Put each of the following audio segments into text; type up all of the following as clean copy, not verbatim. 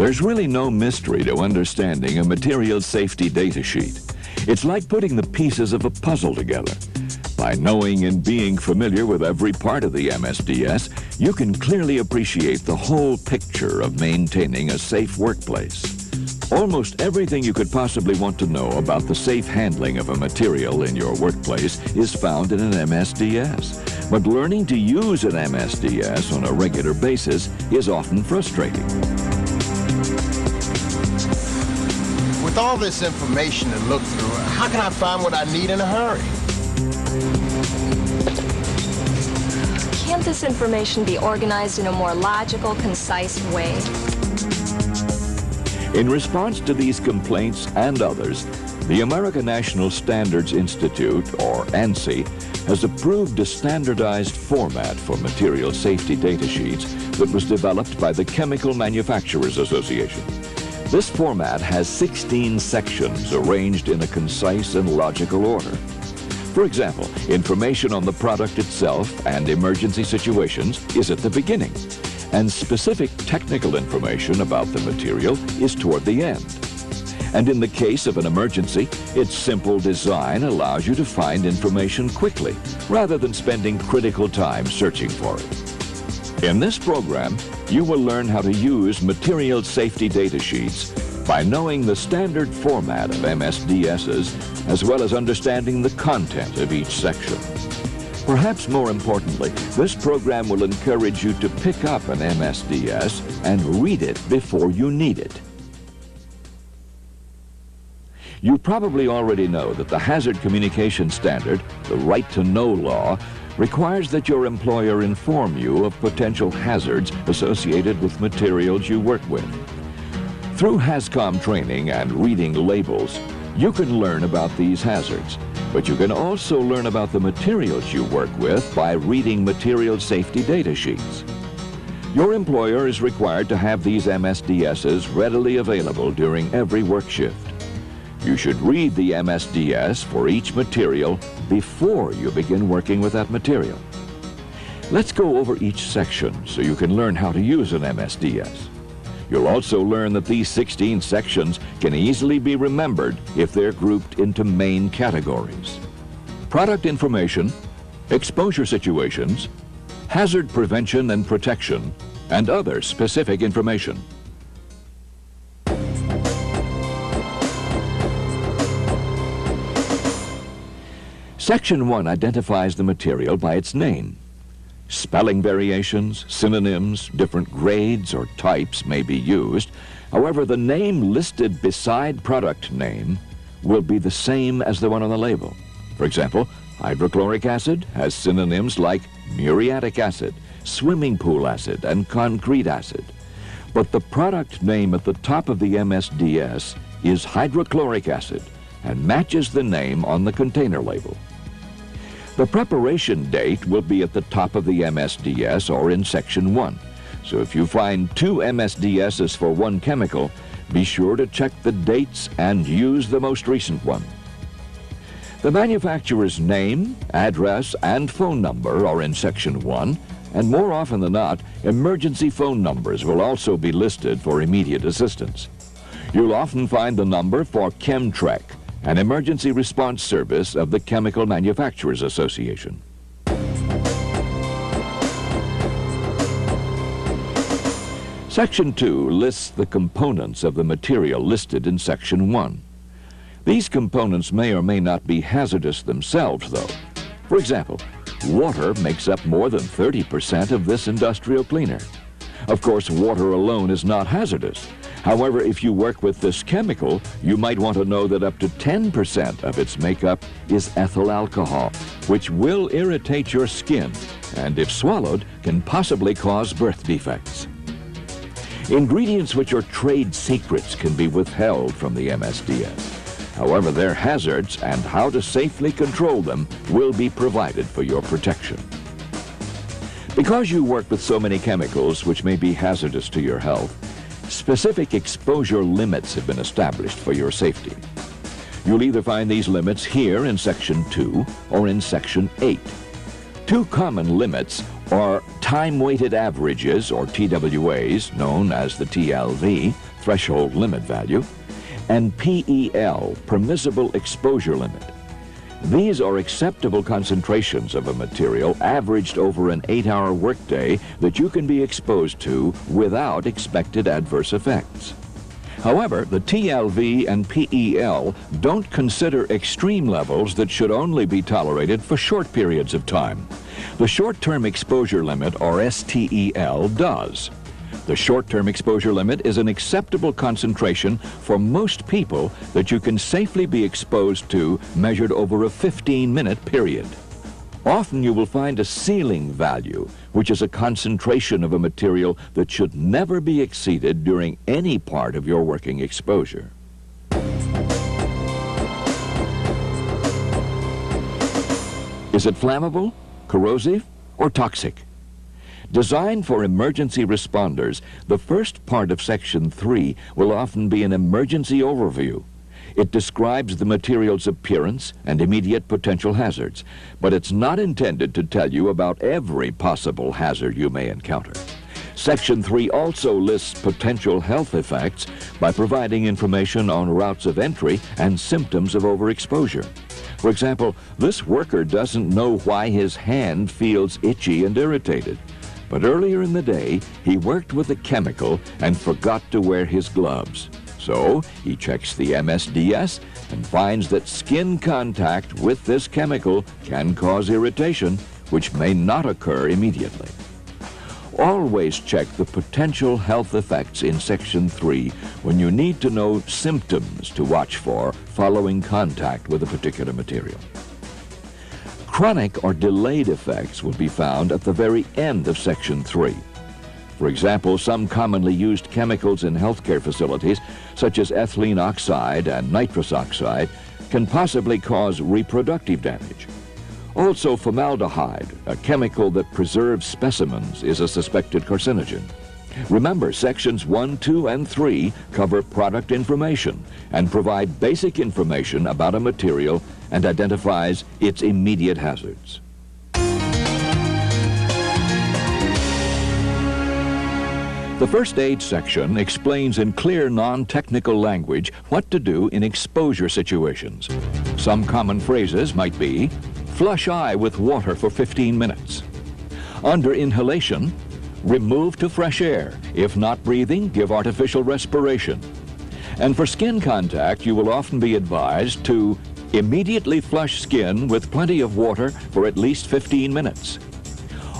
There's really no mystery to understanding a material safety data sheet. It's like putting the pieces of a puzzle together. By knowing and being familiar with every part of the MSDS, you can clearly appreciate the whole picture of maintaining a safe workplace. Almost everything you could possibly want to know about the safe handling of a material in your workplace is found in an MSDS. But learning to use an MSDS on a regular basis is often frustrating. With all this information to look through, how can I find what I need in a hurry? Can't this information be organized in a more logical, concise way? In response to these complaints and others, the American National Standards Institute, or ANSI, has approved a standardized format for material safety data sheets that was developed by the Chemical Manufacturers Association. This format has 16 sections arranged in a concise and logical order. For example, information on the product itself and emergency situations is at the beginning, and specific technical information about the material is toward the end. And in the case of an emergency, its simple design allows you to find information quickly, rather than spending critical time searching for it. In this program, you will learn how to use material safety data sheets by knowing the standard format of MSDSs, as well as understanding the content of each section. Perhaps more importantly, this program will encourage you to pick up an MSDS and read it before you need it. You probably already know that the Hazard Communication Standard, the Right to Know law, requires that your employer inform you of potential hazards associated with materials you work with. Through HazCom training and reading labels, you can learn about these hazards, but you can also learn about the materials you work with by reading material safety data sheets. Your employer is required to have these MSDSs readily available during every work shift. You should read the MSDS for each material before you begin working with that material. Let's go over each section so you can learn how to use an MSDS. You'll also learn that these 16 sections can easily be remembered if they're grouped into main categories: product information, exposure situations, hazard prevention and protection, and other specific information. Section 1 identifies the material by its name. Spelling variations, synonyms, different grades or types may be used. However, the name listed beside product name will be the same as the one on the label. For example, hydrochloric acid has synonyms like muriatic acid, swimming pool acid, and concrete acid. But the product name at the top of the MSDS is hydrochloric acid and matches the name on the container label. The preparation date will be at the top of the MSDS or in Section 1. So if you find 2 MSDSs for one chemical, be sure to check the dates and use the most recent one. The manufacturer's name, address, and phone number are in Section 1, and more often than not, emergency phone numbers will also be listed for immediate assistance. You'll often find the number for Chemtrec, an emergency response service of the Chemical Manufacturers Association. Section 2 lists the components of the material listed in Section 1. These components may or may not be hazardous themselves, though. For example, water makes up more than 30% of this industrial cleaner. Of course, water alone is not hazardous. However, if you work with this chemical, you might want to know that up to 10% of its makeup is ethyl alcohol, which will irritate your skin and, if swallowed, can possibly cause birth defects. Ingredients which are trade secrets can be withheld from the MSDS. However, their hazards and how to safely control them will be provided for your protection. Because you work with so many chemicals which may be hazardous to your health, specific exposure limits have been established for your safety. You'll either find these limits here in Section 2 or in Section 8. Two common limits are time-weighted averages, or TWAs, known as the TLV, threshold limit value, and PEL, permissible exposure limit. These are acceptable concentrations of a material averaged over an 8-hour workday that you can be exposed to without expected adverse effects. However, the TLV and PEL don't consider extreme levels that should only be tolerated for short periods of time. The short-term exposure limit, or STEL, does. The short-term exposure limit is an acceptable concentration for most people that you can safely be exposed to measured over a 15-minute period. Often you will find a ceiling value, which is a concentration of a material that should never be exceeded during any part of your working exposure. Is it flammable, corrosive, or toxic? Designed for emergency responders, the first part of Section 3 will often be an emergency overview. It describes the material's appearance and immediate potential hazards, but it's not intended to tell you about every possible hazard you may encounter. Section 3 also lists potential health effects by providing information on routes of entry and symptoms of overexposure. For example, this worker doesn't know why his hand feels itchy and irritated. But earlier in the day, he worked with a chemical and forgot to wear his gloves. So he checks the Msds and finds that skin contact with this chemical can cause irritation, which may not occur immediately. Always check the potential health effects in Section 3 when you need to know symptoms to watch for following contact with a particular material. Chronic or delayed effects will be found at the very end of Section 3. For example, some commonly used chemicals in healthcare facilities, such as ethylene oxide and nitrous oxide, can possibly cause reproductive damage. Also, formaldehyde, a chemical that preserves specimens, is a suspected carcinogen. Remember, Sections 1, 2, and 3 cover product information and provide basic information about a material and identifies its immediate hazards. The first aid section explains in clear, non-technical language what to do in exposure situations. Some common phrases might be, flush eye with water for 15 minutes. Under inhalation, remove to fresh air. If not breathing, give artificial respiration. And for skin contact, you will often be advised to immediately flush skin with plenty of water for at least 15 minutes.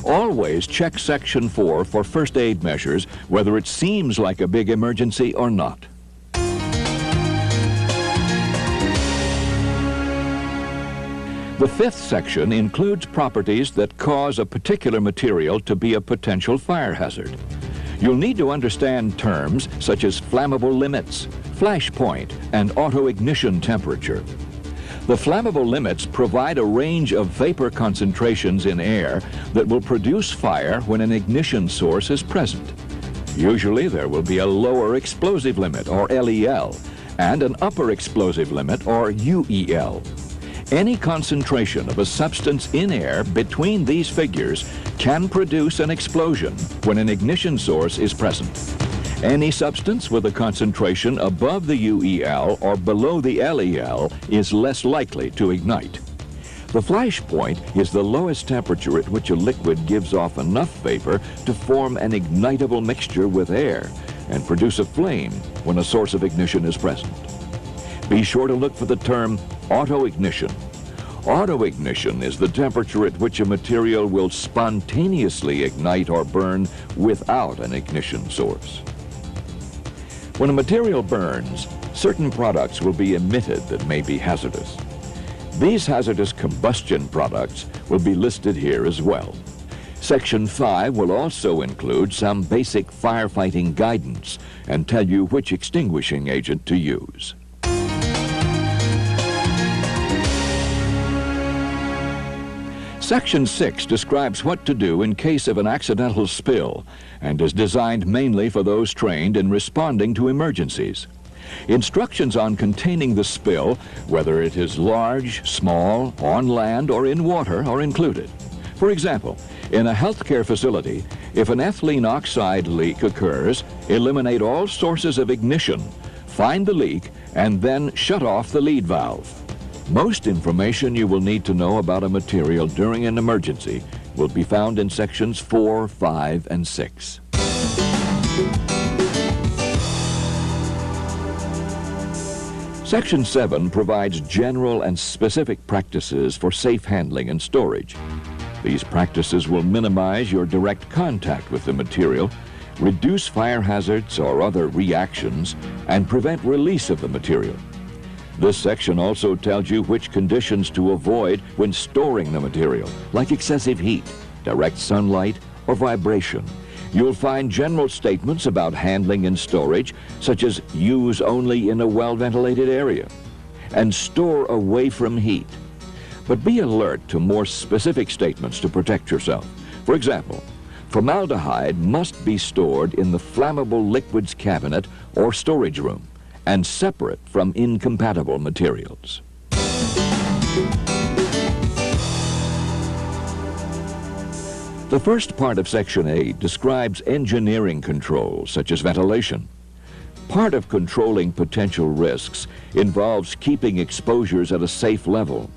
Always check Section 4 for first aid measures, whether it seems like a big emergency or not. The fifth section includes properties that cause a particular material to be a potential fire hazard. You'll need to understand terms such as flammable limits, flash point, and auto-ignition temperature. The flammable limits provide a range of vapor concentrations in air that will produce fire when an ignition source is present. Usually there will be a lower explosive limit, or LEL, and an upper explosive limit, or UEL. Any concentration of a substance in air between these figures can produce an explosion when an ignition source is present. Any substance with a concentration above the UEL or below the LEL is less likely to ignite. The flash point is the lowest temperature at which a liquid gives off enough vapor to form an ignitable mixture with air and produce a flame when a source of ignition is present. Be sure to look for the term auto-ignition. Auto-ignition is the temperature at which a material will spontaneously ignite or burn without an ignition source. When a material burns, certain products will be emitted that may be hazardous. These hazardous combustion products will be listed here as well. Section 5 will also include some basic firefighting guidance and tell you which extinguishing agent to use. Section 6 describes what to do in case of an accidental spill and is designed mainly for those trained in responding to emergencies. Instructions on containing the spill, whether it is large, small, on land, or in water, are included. For example, in a healthcare facility, If an ethylene oxide leak occurs, eliminate all sources of ignition, find the leak, and then shut off the lead valve. Most information you will need to know about a material during an emergency will be found in sections 4, 5, and 6. Section 7 provides general and specific practices for safe handling and storage. These practices will minimize your direct contact with the material, reduce fire hazards or other reactions, and prevent release of the material. This section also tells you which conditions to avoid when storing the material, like excessive heat, direct sunlight, or vibration. You'll find general statements about handling and storage, such as use only in a well-ventilated area and store away from heat. But be alert to more specific statements to protect yourself. For example, formaldehyde must be stored in the flammable liquids cabinet or storage room and separate from incompatible materials. The first part of Section 8 describes engineering controls, such as ventilation. Part of controlling potential risks involves keeping exposures at a safe level.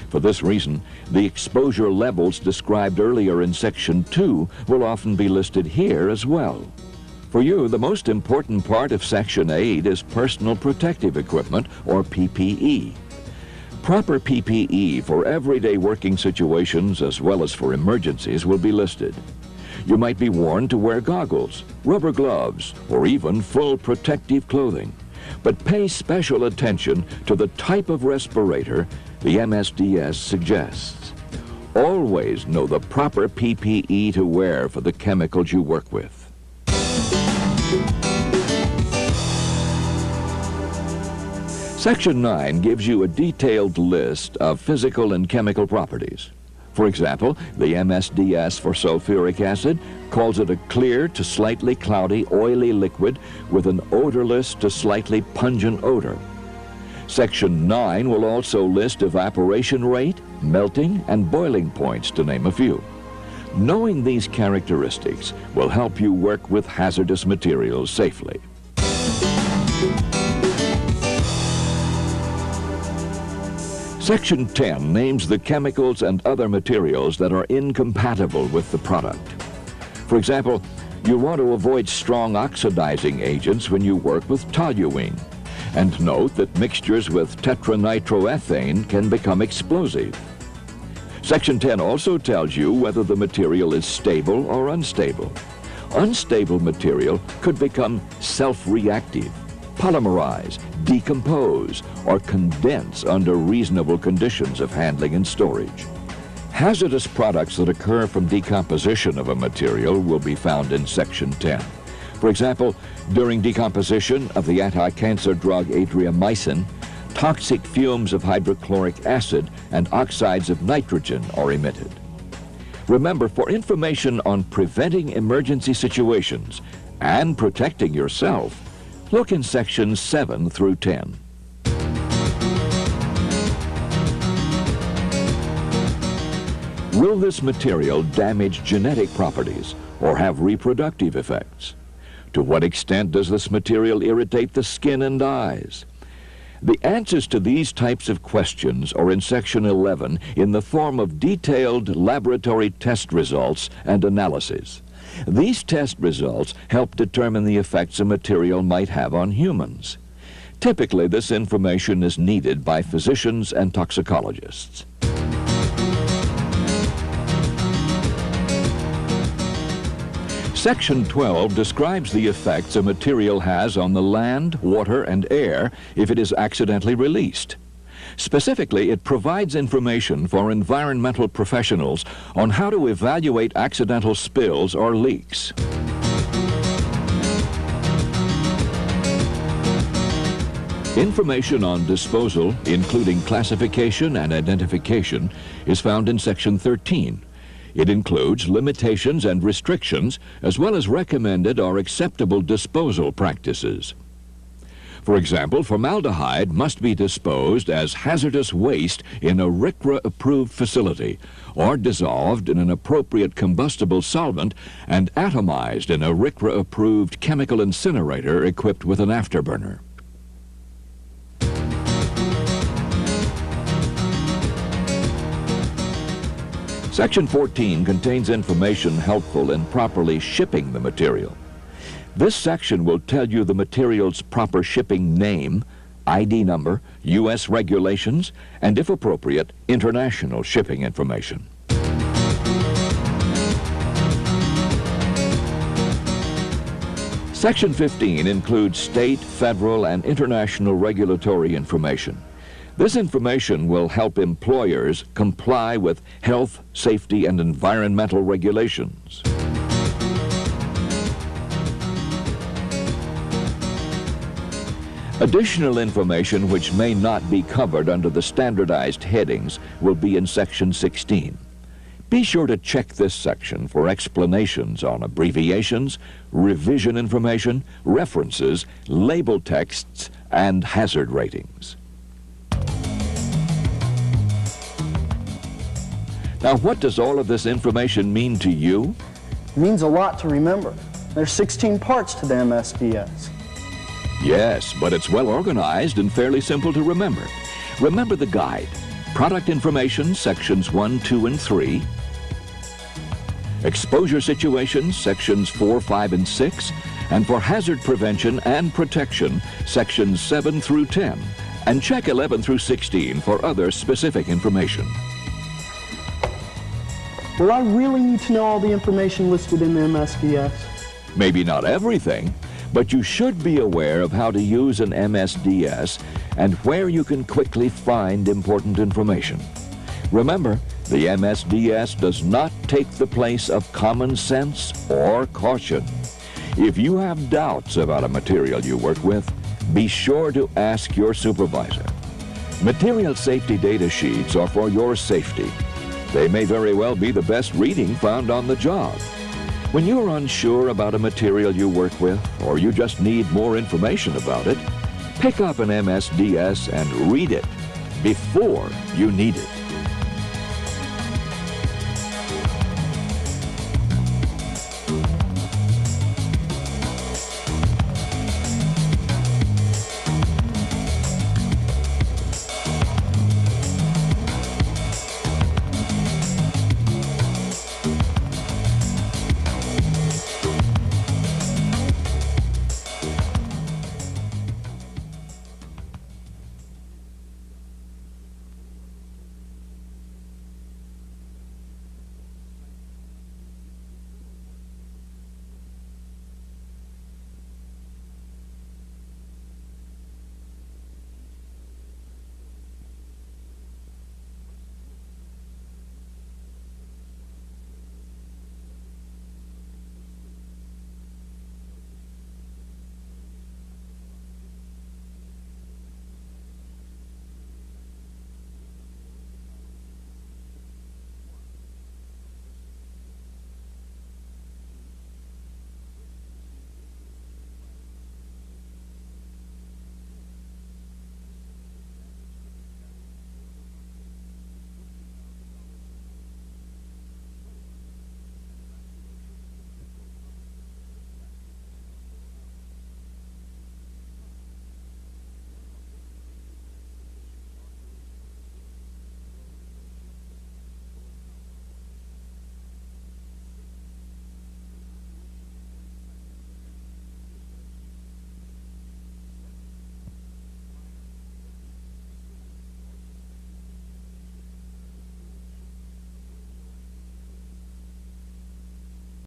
For this reason, the exposure levels described earlier in Section 2 will often be listed here as well. For you, the most important part of Section 8 is personal protective equipment, or PPE. Proper PPE for everyday working situations as well as for emergencies will be listed. You might be warned to wear goggles, rubber gloves, or even full protective clothing. But pay special attention to the type of respirator the Msds suggests. Always know the proper PPE to wear for the chemicals you work with. Section 9 gives you a detailed list of physical and chemical properties. For example, the Msds for sulfuric acid calls it a clear to slightly cloudy, oily liquid with an odorless to slightly pungent odor. Section 9 will also list evaporation rate, melting, and boiling points, to name a few. Knowing these characteristics will help you work with hazardous materials safely. Section 10 names the chemicals and other materials that are incompatible with the product. For example, you want to avoid strong oxidizing agents when you work with toluene. And note that mixtures with tetranitroethane can become explosive. Section 10 also tells you whether the material is stable or unstable. Unstable material could become self-reactive, polymerize, decompose, or condense under reasonable conditions of handling and storage. Hazardous products that occur from decomposition of a material will be found in Section 10. For example, during decomposition of the anti-cancer drug adriamycin, toxic fumes of hydrochloric acid and oxides of nitrogen are emitted. Remember, for information on preventing emergency situations and protecting yourself, look in sections 7 through 10. Will this material damage genetic properties or have reproductive effects? To what extent does this material irritate the skin and eyes? The answers to these types of questions are in Section 11 in the form of detailed laboratory test results and analyses. These test results help determine the effects a material might have on humans. Typically, this information is needed by physicians and toxicologists. Section 12 describes the effects a material has on the land, water, and air if it is accidentally released. Specifically, it provides information for environmental professionals on how to evaluate accidental spills or leaks. Information on disposal, including classification and identification, is found in Section 13. It includes limitations and restrictions, as well as recommended or acceptable disposal practices. For example, formaldehyde must be disposed as hazardous waste in a RCRA-approved facility, or dissolved in an appropriate combustible solvent and atomized in a RCRA-approved chemical incinerator equipped with an afterburner. Section 14 contains information helpful in properly shipping the material. This section will tell you the material's proper shipping name, ID number, U.S. regulations, and if appropriate, international shipping information. Section 15 includes state, federal, and international regulatory information. This information will help employers comply with health, safety, and environmental regulations. Additional information which may not be covered under the standardized headings will be in Section 16. Be sure to check this section for explanations on abbreviations, revision information, references, label texts, and hazard ratings. Now, what does all of this information mean to you? It means a lot to remember. There's 16 parts to the MSDS. Yes, but it's well organized and fairly simple to remember. Remember the guide. Product information, sections 1, 2, and 3. Exposure situations, sections 4, 5, and 6. And for hazard prevention and protection, sections 7 through 10. And check 11 through 16 for other specific information. Will I really need to know all the information listed in the MSDS? Maybe not everything, but you should be aware of how to use an MSDS and where you can quickly find important information. Remember, the MSDS does not take the place of common sense or caution. If you have doubts about a material you work with, be sure to ask your supervisor. Material safety data sheets are for your safety. They may very well be the best reading found on the job. When you're unsure about a material you work with, or you just need more information about it, pick up an MSDS and read it before you need it.